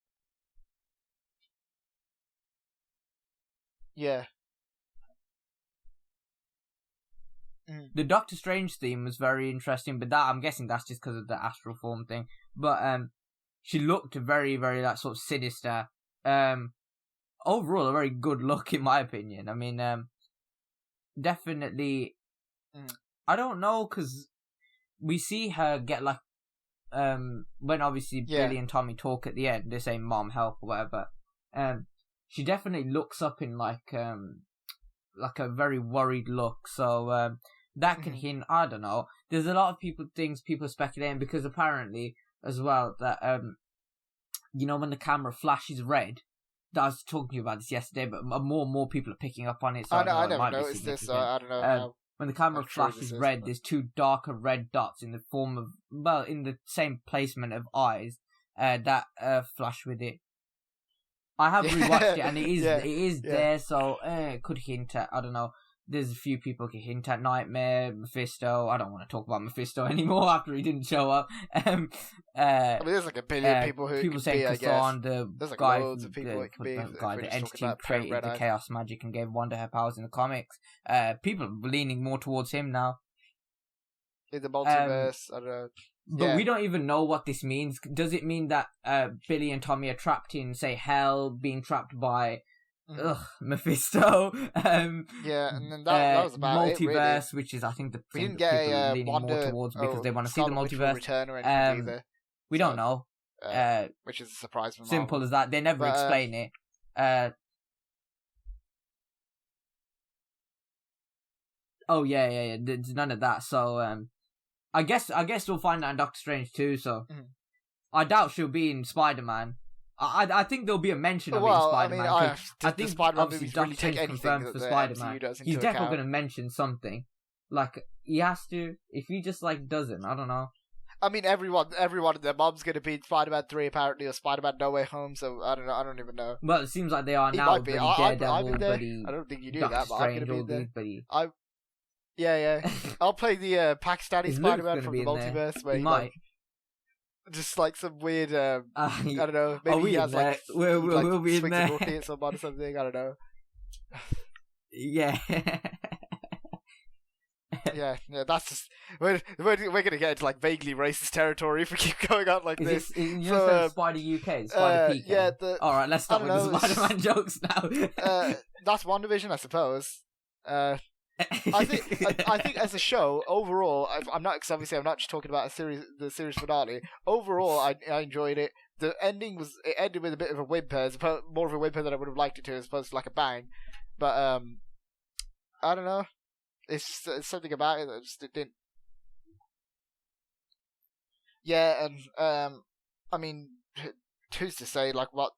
Yeah. The Doctor Strange theme was very interesting, but I'm guessing that's just because of the astral form thing. But she looked very, very like sort of sinister. Overall, a very good look in my opinion. I mean, definitely. I don't know, because we see her get like when obviously Billy and Tommy talk at the end, they say "Mom, help" or whatever. She definitely looks up in like a very worried look. So that can hint. I don't know. There's a lot of people are speculating, because apparently as well that when the camera flashes red. I was talking to you about this yesterday, but more and more people are picking up on it. So I never noticed this, so I don't know. When the camera flashes red, there's 2 darker red dots in the form of, in the same placement of eyes that flash with it. I have rewatched it, and it is there, so it could hint at, I don't know. There's a few people who can hint at Nightmare, Mephisto. I don't want to talk about Mephisto anymore after he didn't show up. I mean, there's like a billion people who people say Chthon, there's like loads of people it could be. The entity who created the chaos magic and gave Wanda her powers in the comics. People are leaning more towards him now. In the multiverse, I don't know. But we don't even know what this means. Does it mean that Billy and Tommy are trapped in, say, hell, being trapped by Mephisto? And then that was about multiverse, it, really. which is, I think, the we thing didn't that people get are leaning more towards because they want to see the multiverse. Return or anything either. We don't know. Which is a surprise for Marvel. Simple as that. They never explain it. There's none of that. So I guess we'll find out in Doctor Strange too. So I doubt she'll be in Spider-Man. I think there'll be a mention of it in Spider-Man. I think Spider-Man movies really take anything for Spider-Man. He's definitely going to mention something. Like he has to. If he just like doesn't, I don't know. I mean, everyone and their mom's going to be in Spider-Man 3 apparently, or Spider-Man No Way Home. So I don't know. I don't even know. Well, it seems like they are now. Daredevil, I don't think you knew that, but I'm going to be there. Yeah. I'll play the Pakistani Spider-Man from the multiverse where he might. Just like some weird, I don't know. Maybe he has like we'll be in there. At someone or something. I don't know. Yeah. yeah. That's just we're gonna get into like vaguely racist territory if we keep going on like this. Spider UK, Spider PK. Yeah. All right, let's stop with the Spider-Man jokes now. That's WandaVision, I suppose. I think as a show overall, I'm not just talking about the series finale. Overall, I enjoyed it. the ending it ended with a bit of a whimper, more of a whimper than I would have liked it to, as opposed to like a bang. But I don't know. It's something about it that it didn't. Yeah, and I mean, who's to say like what?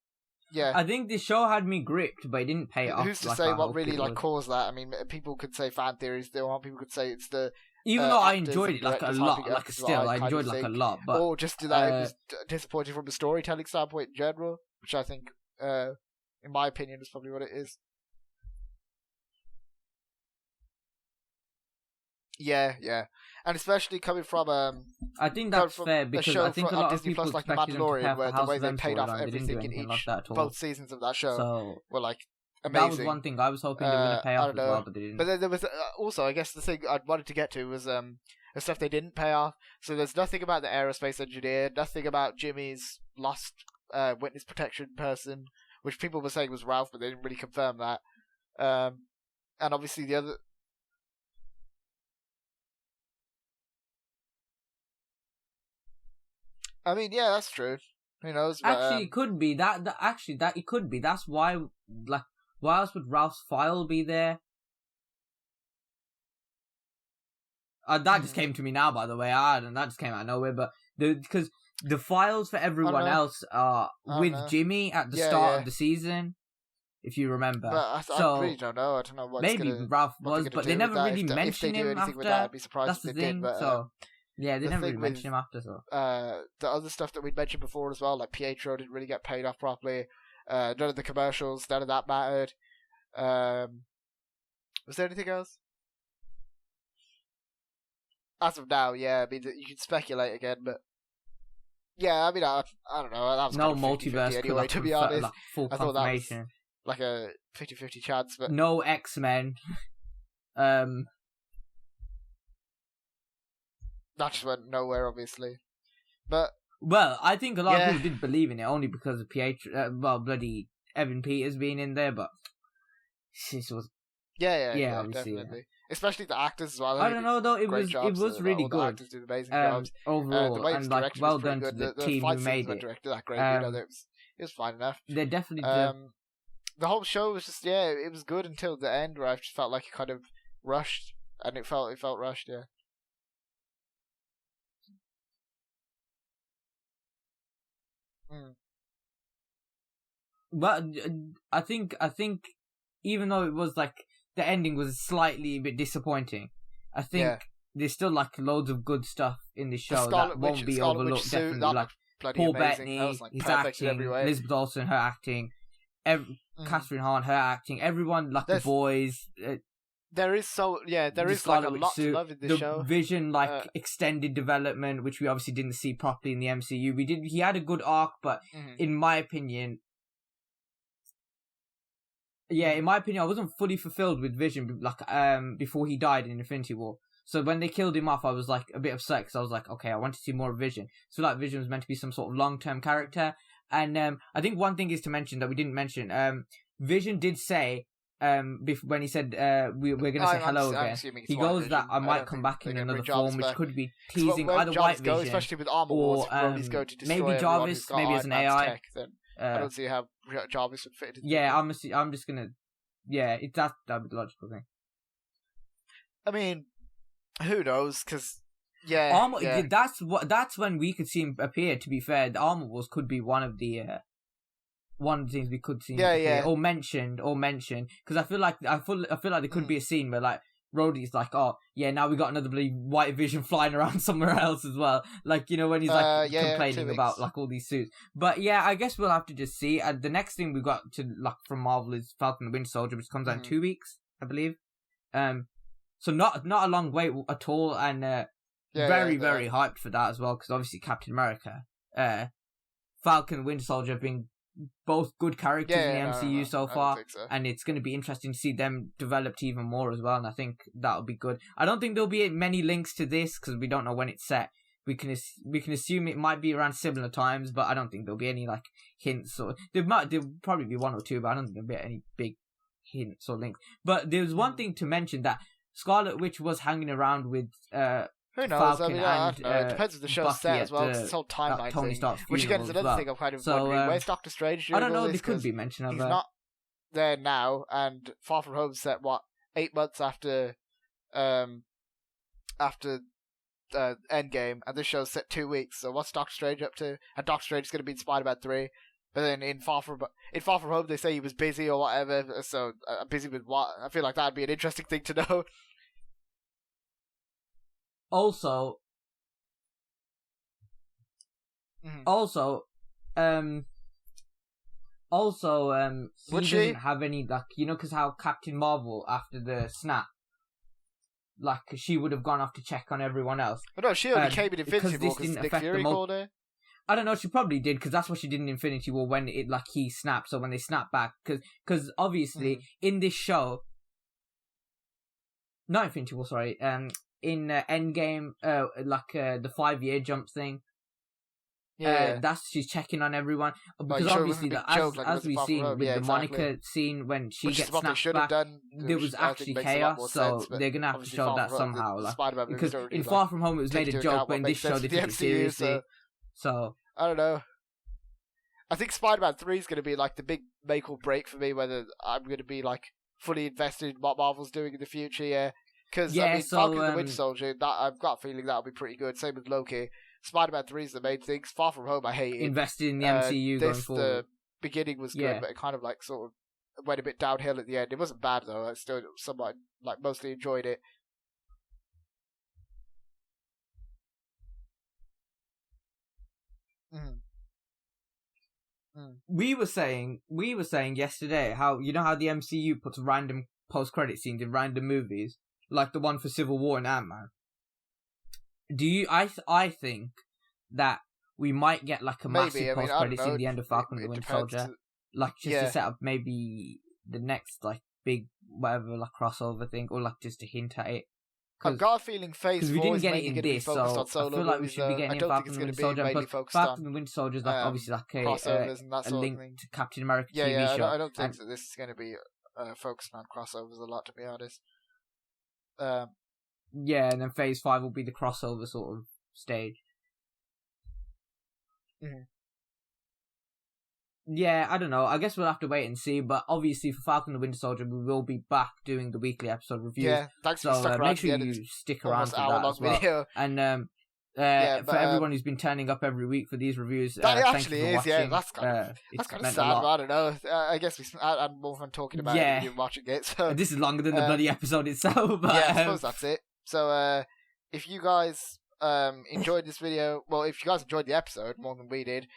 Yeah, I think the show had me gripped, but it didn't pay off. Who's to say what really like caused that? I mean, people could say fan theories. People could say it's the. Even though I enjoyed it like a lot, like still I enjoyed like a lot, but or just that it was disappointing from a storytelling standpoint in general, which I think, in my opinion, is probably what it is. Yeah, and especially coming from I think that's fair because I think a lot of people like The Mandalorian, where the way they paid off everything in both seasons of that show were like amazing. That was one thing I was hoping they wouldn't pay off as well, but they didn't. But then there was also, I guess, the thing I wanted to get to was the stuff they didn't pay off. So there's nothing about the aerospace engineer, nothing about Jimmy's lost witness protection person, which people were saying was Ralph, but they didn't really confirm that. And obviously the other. I mean, yeah, that's true. Who knows? But, actually, it could be that it could be. That's why, like, why else would Ralph's file be there? That just came to me now, by the way. That just came out of nowhere. But because the files for everyone else are with Jimmy at the start of the season, if you remember. But I really don't know. I don't know what. Maybe Ralph was, but they never really mentioned him after. I'd be surprised that's if the they thing. did. But, so. Yeah, they never really mentioned him after, so. The other stuff that we'd mentioned before as well, like Pietro didn't really get paid off properly. None of the commercials, none of that mattered. Was there anything else? As of now, yeah, I mean, you can speculate again, but yeah, I mean, I don't know. That was no kind of multiverse anyway, to be honest. Like, full I thought that was like a 50-50 chance, but no X-Men. That just went nowhere, obviously. But well, I think a lot of people did believe in it only because of Pietro. bloody Evan Peters being in there, but this was obviously, definitely. Yeah. Especially the actors as well. I don't know though. It was really good. The actors did amazing jobs overall, the way and like well done to the team who made it. Directed that great. It was fine enough. They definitely the whole show was just it was good until the end, where I just felt like it kind of rushed, and it felt rushed. Yeah. But I think even though it was like the ending was slightly a bit disappointing, I think there's still like loads of good stuff in the show that won't be overlooked. Definitely, like Paul Bettany, his acting, Elizabeth Olsen, her acting, Catherine Hahn, her acting, everyone like the boys. There is like a lot to love in this show. The Vision extended development, which we obviously didn't see properly in the MCU. He had a good arc, but in my opinion, I wasn't fully fulfilled with Vision before he died in Infinity War. So when they killed him off, I was like a bit upset because I was like, okay, I want to see more of Vision. So like Vision was meant to be some sort of long-term character, and I think one thing is to mention that we didn't mention. Vision did say. When he said we're going to say hello again, he goes that I might come back in another form, which could be teasing either White Vision, especially with Armor Wars, or maybe Jarvis, maybe as an AI. Tech, then I don't see how Jarvis would fit. I'm just gonna. Yeah, that'd be the logical thing. I mean, who knows? Because Armor. That's when we could see him appear. To be fair, the Armor Wars could be one of the things we could see or mentioned because I feel like there could be a scene where like Rhodey's like, oh yeah, now we got another bloody White Vision flying around somewhere else as well, like, you know, when he's like complaining about like all these suits. But yeah, I guess we'll have to just see. And the next thing we got to like from Marvel is Falcon and the Winter Soldier, which comes out in 2 weeks, I believe. So not a long wait at all, and very hyped for that as well, because obviously Captain America, Falcon and Winter Soldier have been both good characters in the MCU so far, and it's going to be interesting to see them developed even more as well, and I think that'll be good. I don't think there'll be many links to this because we don't know when it's set. We can assume it might be around similar times, but I don't think there'll be any like hints, or there'll probably be one or two, but I don't think there'll be any big hints or links. But there's one thing to mention, that Scarlet Witch was hanging around with Who knows? Falcon I don't know. It depends if the show's set as well, because it's whole timeline thing. Which again is another thing I'm kind of wondering. Where's Doctor Strange? I don't know. This could be mentioned of he's not there now, and Far From Home set 8 months after Endgame, and this show's set 2 weeks. So what's Doctor Strange up to? And Doctor Strange is going to be in Spider-Man 3. But then in Far From Home, they say he was busy or whatever. So busy with what? I feel like that'd be an interesting thing to know. Also, he doesn't have any, like, because how Captain Marvel, after the snap, like, she would have gone off to check on everyone else. But no, she only came in Infinity War because Nick Fury called her. I don't know, she probably did, because that's what she did in Infinity War when he snapped, so when they snapped back, because obviously, in this show, not Infinity War, sorry, in Endgame, the 5-year jump thing, she's checking on everyone, because obviously, as we've seen with the Monica scene when she gets snapped back, there was actually chaos, so they're gonna have to show that somehow, because in Far From Home it was made a joke, but in this show they took it seriously. So I don't know. I think Spider-Man 3 is going to be like the big make or break for me, whether I'm going to be like fully invested in what Marvel's doing in the future. Yeah, because Falcon and the Winter Soldier, I've got a feeling that'll be pretty good. Same with Loki. Spider-Man 3 is the main thing. Far From Home, I hate it. Invested in the MCU going forward. The beginning was good, but it kind of like sort of went a bit downhill at the end. It wasn't bad though. I still somewhat like mostly enjoyed it. We were saying yesterday how how the MCU puts random post-credit scenes in random movies, like the one for Civil War and Ant-Man. I think that we might get like a massive post-credit scene at the end of Falcon and the Winter Soldier, like just to set up maybe the next like big whatever like crossover thing, or like just to hint at it. I've got a feeling Phase 4 is mainly going to be focused on solo I feel like we should be getting Falcon and the Winter Soldier, but Falcon and the Winter Soldier is like obviously like a link to Captain America TV show. I don't think that this is going to be focused on crossovers a lot, to be honest. And then Phase 5 will be the crossover sort of stage. Yeah, I don't know. I guess we'll have to wait and see. But obviously, for Falcon and the Winter Soldier, we will be back doing the weekly episode reviews. Yeah, thanks for sticking around. Make sure you stick around for that as well. Video. And for everyone who's been turning up every week for these reviews, that actually is. Watching. Yeah, that's kind of sad. I don't know. I guess I had more fun talking about it than watching it. So this is longer than the bloody episode itself. But, I suppose that's it. So if you guys enjoyed this video, well, if you guys enjoyed the episode more than we did,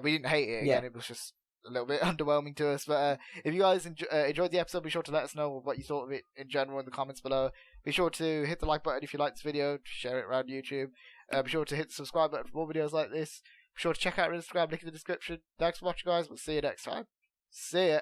we didn't hate it again. It was just a little bit underwhelming to us, but if you guys enjoyed the episode, be sure to let us know what you thought of it in general in the comments below. Be sure to hit the like button if you like this video, share it around YouTube. Be sure to hit the subscribe button for more videos like this. Be sure to check out our Instagram, link in the description. Thanks for watching, guys. We'll see you next time. See ya.